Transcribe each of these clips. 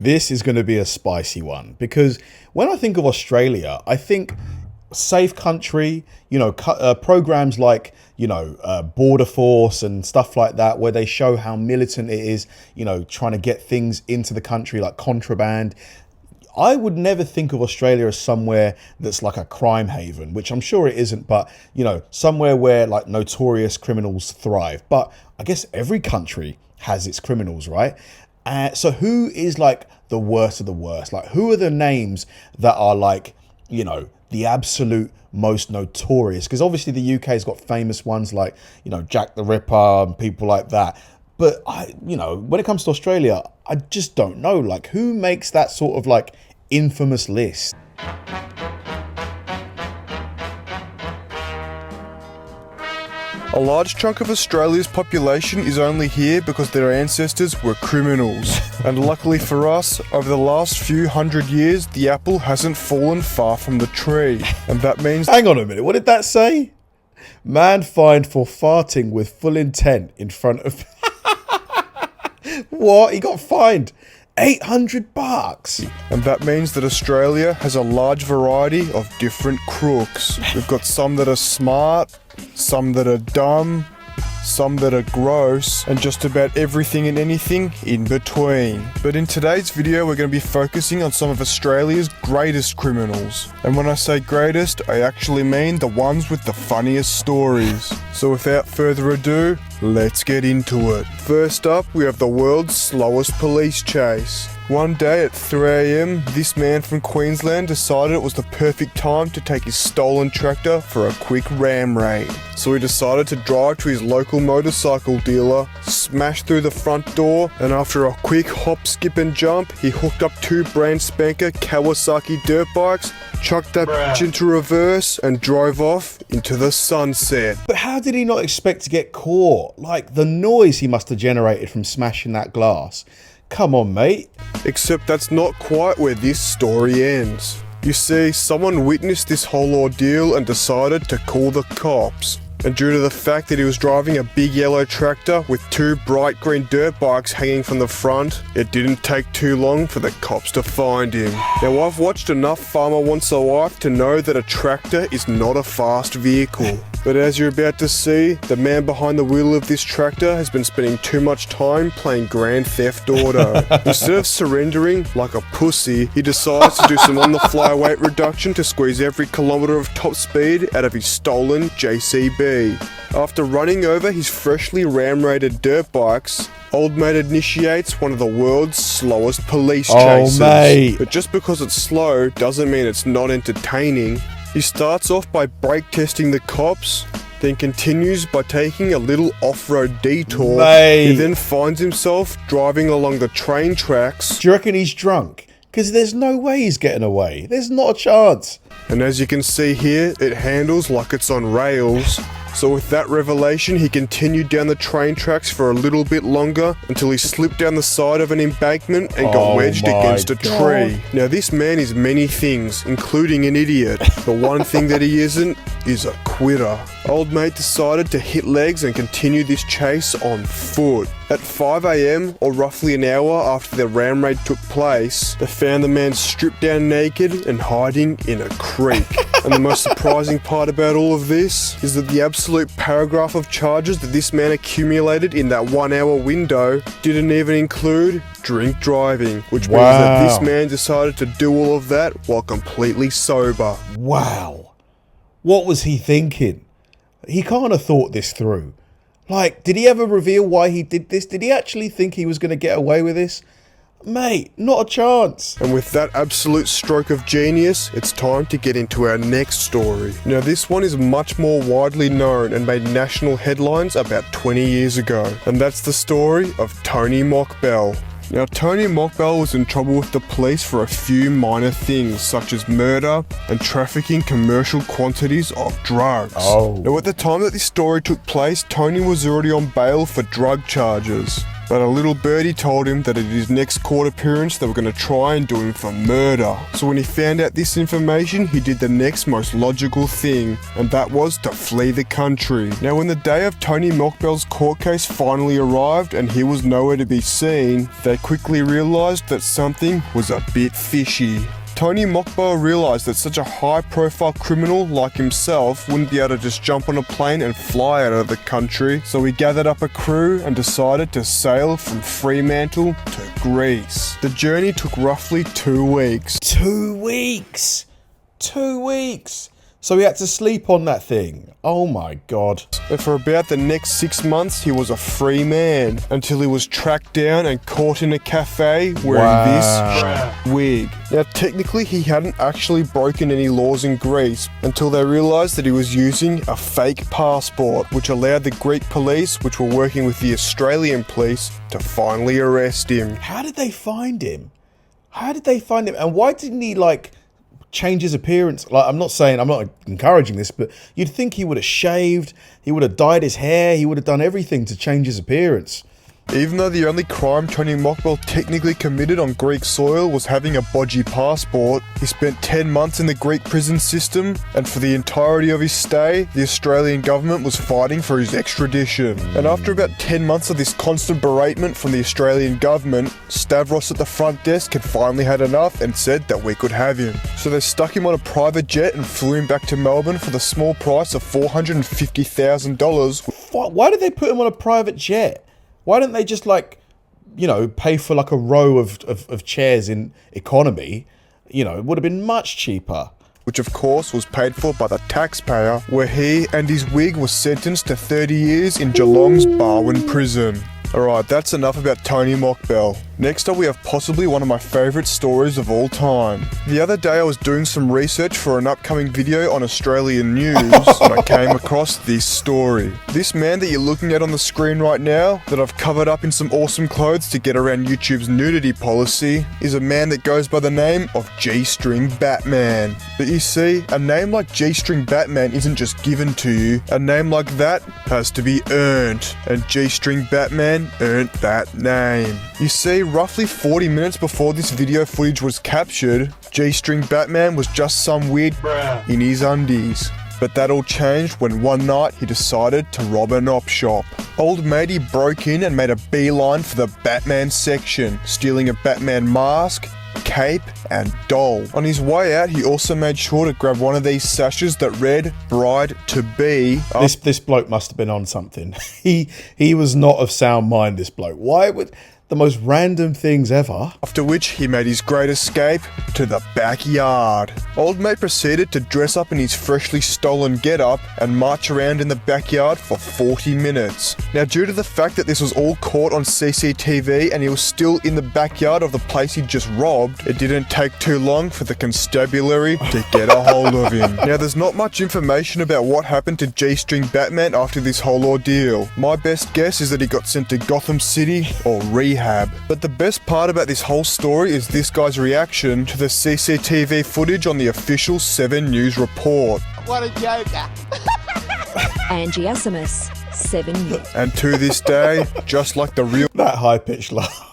This is going to be a spicy one because when I think of Australia, I think safe country, programs like, Border Force and stuff like that, where they show how militant it is, trying to get things into the country like contraband. I would never think of Australia as somewhere that's like a crime haven, which I'm sure it isn't, but, somewhere where like notorious criminals thrive. But I guess every country has its criminals, right? So who is like the worst of the worst? Like, who are the names that are like, the absolute most notorious? Because obviously the UK's got famous ones like, Jack the Ripper and people like that. But when it comes to Australia, I just don't know. Like, who makes that sort of like infamous list? A large chunk of Australia's population is only here because their ancestors were criminals. And luckily for us, over the last few hundred years, the apple hasn't fallen far from the tree. And that means... Hang on a minute, what did that say? Man fined for farting with full intent in front of... What? He got fined $800. And that means that Australia has a large variety of different crooks. We've got some that are smart, some that are dumb, some that are gross, and just about everything and anything in between. But in today's video, we're going to be focusing on some of Australia's greatest criminals. And when I say greatest, I actually mean the ones with the funniest stories. So without further ado, let's get into it. First up, we have the world's slowest police chase. One day at 3 AM, this man from Queensland decided it was the perfect time to take his stolen tractor for a quick ram raid. So he decided to drive to his local motorcycle dealer, smash through the front door, and after a quick hop, skip and jump, he hooked up 2 brand spanker Kawasaki dirt bikes, chucked that bitch into reverse, and drove off into the sunset. But how did he not expect to get caught? Like, the noise he must have generated from smashing that glass. Come on, mate. Except that's not quite where this story ends. You see, someone witnessed this whole ordeal and decided to call the cops. And due to the fact that he was driving a big yellow tractor with 2 bright green dirt bikes hanging from the front, it didn't take too long for the cops to find him. Now, I've watched enough Farmer Wants a Wife to know that a tractor is not a fast vehicle. But as you're about to see, the man behind the wheel of this tractor has been spending too much time playing Grand Theft Auto. Instead of surrendering like a pussy, he decides to do some on-the-fly weight reduction to squeeze every kilometre of top speed out of his stolen JCB. After running over his freshly ram-raided dirt bikes, old mate initiates one of the world's slowest police chases. Oh, mate. But just because it's slow doesn't mean it's not entertaining. He starts off by brake testing the cops, then continues by taking a little off-road detour. Mate. He then finds himself driving along the train tracks. Do you reckon he's drunk? Because there's no way he's getting away. There's not a chance. And as you can see here, it handles like it's on rails. So with that revelation, he continued down the train tracks for a little bit longer until he slipped down the side of an embankment and got wedged against a tree. Now this man is many things, including an idiot. The one thing that he isn't is a quitter. Old mate decided to hit legs and continue this chase on foot. At 5 AM, or roughly an hour after the ram raid took place, they found the man stripped down naked and hiding in a creek. And the most surprising part about all of this is that the absolute paragraph of charges that this man accumulated in that 1 hour window didn't even include drink driving, which means that this man decided to do all of that while completely sober. Wow. What was he thinking? He can't have thought this through. Like, did he ever reveal why he did this? Did he actually think he was going to get away with this? Mate, not a chance. And with that absolute stroke of genius, it's time to get into our next story. Now this one is much more widely known and made national headlines about 20 years ago. And that's the story of Tony Mockbell. Now Tony Mockbell was in trouble with the police for a few minor things such as murder and trafficking commercial quantities of drugs. Now at the time that this story took place, Tony was already on bail for drug charges. But a little birdie told him that at his next court appearance they were going to try and do him for murder. So when he found out this information, he did the next most logical thing, and that was to flee the country. Now when the day of Tony Mockbell's court case finally arrived and he was nowhere to be seen, they quickly realised that something was a bit fishy. Tony Mockbell realised that such a high-profile criminal like himself wouldn't be able to just jump on a plane and fly out of the country, so he gathered up a crew and decided to sail from Fremantle to Greece. The journey took roughly 2 weeks. 2 weeks! 2 weeks! So he had to sleep on that thing. Oh my God. And for about the next 6 months, he was a free man until he was tracked down and caught in a cafe wearing this wig. Now, technically, he hadn't actually broken any laws in Greece until they realised that he was using a fake passport, which allowed the Greek police, which were working with the Australian police, to finally arrest him. How did they find him? How did they find him? And why didn't he, change his appearance? I'm not encouraging this, but you'd think he would have shaved, he would have dyed his hair, he would have done everything to change his appearance. Even though the only crime Tony Mockbell technically committed on Greek soil was having a bodgy passport, he spent 10 months in the Greek prison system, and for the entirety of his stay, the Australian government was fighting for his extradition. And after about 10 months of this constant beratement from the Australian government, Stavros at the front desk had finally had enough and said that we could have him. So they stuck him on a private jet and flew him back to Melbourne for the small price of $450,000. Why did they put him on a private jet? Why don't they just pay for a row of chairs in economy? It would have been much cheaper. Which of course was paid for by the taxpayer, where he and his wig were sentenced to 30 years in Geelong's Barwon prison. Alright, that's enough about Tony Mockbell. Next up we have possibly one of my favourite stories of all time. The other day I was doing some research for an upcoming video on Australian news and I came across this story. This man that you're looking at on the screen right now, that I've covered up in some awesome clothes to get around YouTube's nudity policy, is a man that goes by the name of G-String Batman. But you see, a name like G-String Batman isn't just given to you. A name like that has to be earned, and G-String Batman earned that name. You see, roughly 40 minutes before this video footage was captured, G-String Batman was just some weird in his undies. But that all changed when one night he decided to rob an op shop. Old matey broke in and made a beeline for the Batman section, stealing a Batman mask, cape and doll. On his way out, he also made sure to grab one of these sashes that read "Bride to Be." This bloke must have been on something. He was not of sound mind, this bloke. Why would the most random things ever? After which he made his great escape to the backyard. Old mate proceeded to dress up in his freshly stolen getup and march around in the backyard for 40 minutes. Now, due to the fact that this was all caught on CCTV and he was still in the backyard of the place he just robbed, it didn't take too long for the constabulary to get a hold of him. Now, there's not much information about what happened to G-String Batman after this whole ordeal. My best guess is that he got sent to Gotham City or rehab. But the best part about this whole story is this guy's reaction to the CCTV footage on the official 7 News report. What a joker. Angiosimus, 7 News. And to this day, just like the real That high-pitched laugh.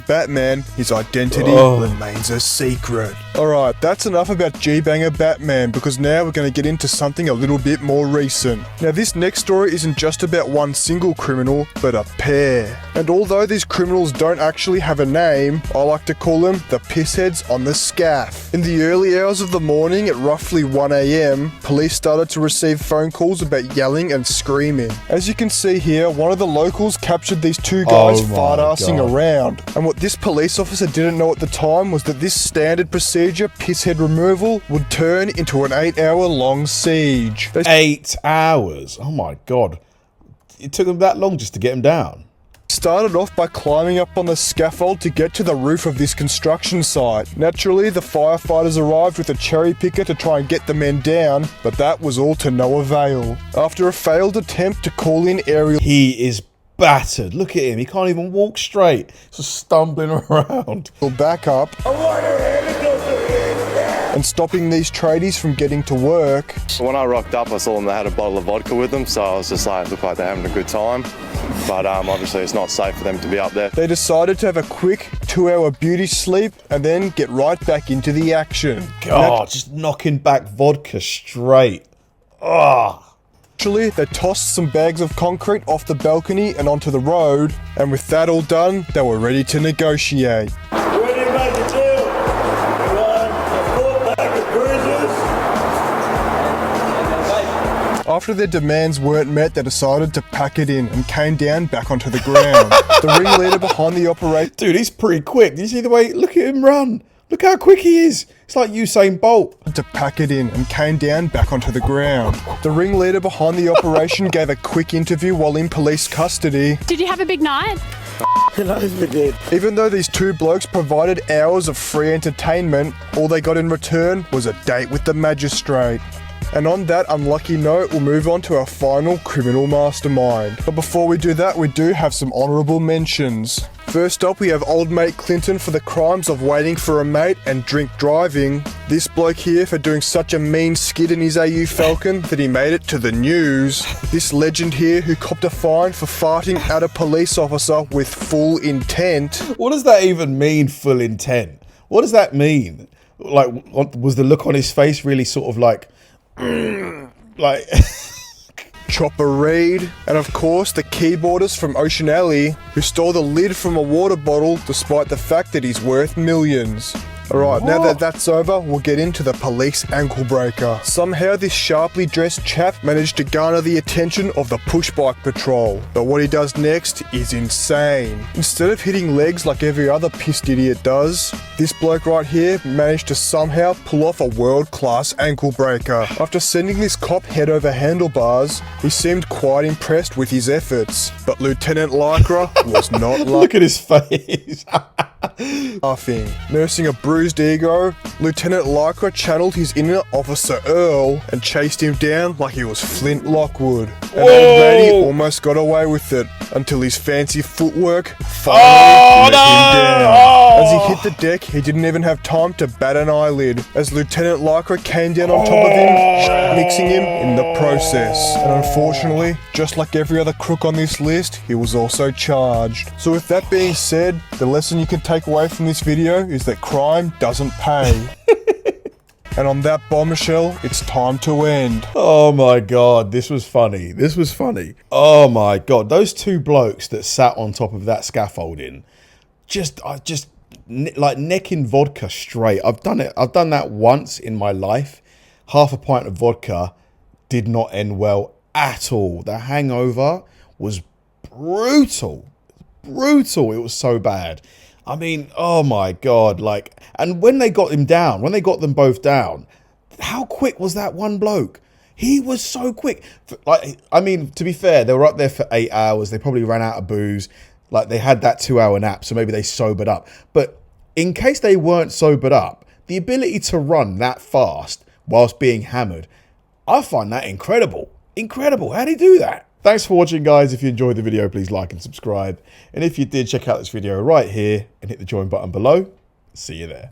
Batman, his identity remains a secret. Alright, that's enough about G-Banger Batman, because now we're going to get into something a little bit more recent. Now, this next story isn't just about one single criminal, but a pair. And although these criminals don't actually have a name, I like to call them the pissheads on the scaff. In the early hours of the morning at roughly 1 AM, police started to receive phone calls about yelling and screaming. As you can see here, one of the locals captured these two guys fart-assing around. And what this police officer didn't know at the time was that this standard procedure, pisshead removal, would turn into an 8-hour-long siege. 8 hours? Oh my God. It took them that long just to get him down. Started off by climbing up on the scaffold to get to the roof of this construction site. Naturally, the firefighters arrived with a cherry picker to try and get the men down, but that was all to no avail. After a failed attempt to call in aerial... He is battered. Look at him. He can't even walk straight. Just stumbling around. backup and stopping these tradies from getting to work. When I rocked up, I saw them, they had a bottle of vodka with them, so I was just like, looked like they're having a good time. but obviously it's not safe for them to be up there. They decided to have a quick 2-hour beauty sleep and then get right back into the action. God, just knocking back vodka straight. Ugh. Actually, they tossed some bags of concrete off the balcony and onto the road, and with that all done, they were ready to negotiate. Ready to make a deal? We want a 4-pack of cruisers. After their demands weren't met, they decided to pack it in and came down back onto the ground. The ringleader behind the operation... Dude, he's pretty quick. Do you see the way? Look at him run. Look how quick he is. It's like Usain Bolt. To pack it in and came down back onto the ground. The ringleader behind the operation gave a quick interview while in police custody. Did you have a big night? Who knows we did? Even though these two blokes provided hours of free entertainment, all they got in return was a date with the magistrate. And on that unlucky note, we'll move on to our final criminal mastermind. But before we do that, we do have some honourable mentions. First up, we have old mate Clinton for the crimes of waiting for a mate and drink driving. This bloke here for doing such a mean skid in his AU Falcon that he made it to the news. This legend here who copped a fine for farting at a police officer with full intent. What does that even mean, full intent? What does that mean? Like, was the look on his face really sort of like... like... Chopper Reed, and of course the keyboardist from Ocean Alley who stole the lid from a water bottle despite the fact that he's worth millions. Alright, now that that's over, we'll get into the police ankle breaker. Somehow this sharply dressed chap managed to garner the attention of the push bike patrol, but what he does next is insane. Instead of hitting legs like every other pissed idiot does, this bloke right here managed to somehow pull off a world-class ankle breaker. After sending this cop head over handlebars, he seemed quite impressed with his efforts, but Lieutenant Lycra was not Look at his face. laughing. Nursing a bruised ego, Lieutenant Lycra channeled his inner Officer Earl and chased him down like he was Flint Lockwood. And old lady almost got away with it until his fancy footwork finally let him down. As he hit the deck, he didn't even have time to bat an eyelid as Lieutenant Lycra came down on top of him, mixing him in the process. And unfortunately, just like every other crook on this list, he was also charged. So with that being said, the lesson you can take away from this video is that crime doesn't pay. And on that bombshell, it's time to end. Oh my God, this was funny. This was funny. Oh my God, those two blokes that sat on top of that scaffolding, like necking vodka straight. I've done it. I've done that once in my life. Half a pint of vodka did not end well at all. The hangover was brutal. Brutal. It was so bad. I mean, oh my God, like, and when they got him down, when they got them both down, how quick was that one bloke? He was so quick. Like, I mean, to be fair, they were up there for 8 hours. They probably ran out of booze. Like, they had that 2-hour nap, so maybe they sobered up. But in case they weren't sobered up, the ability to run that fast whilst being hammered, I find that incredible. Incredible. How did he do that? Thanks for watching, guys. If you enjoyed the video, please like and subscribe. And if you did, check out this video right here and hit the join button below. See you there.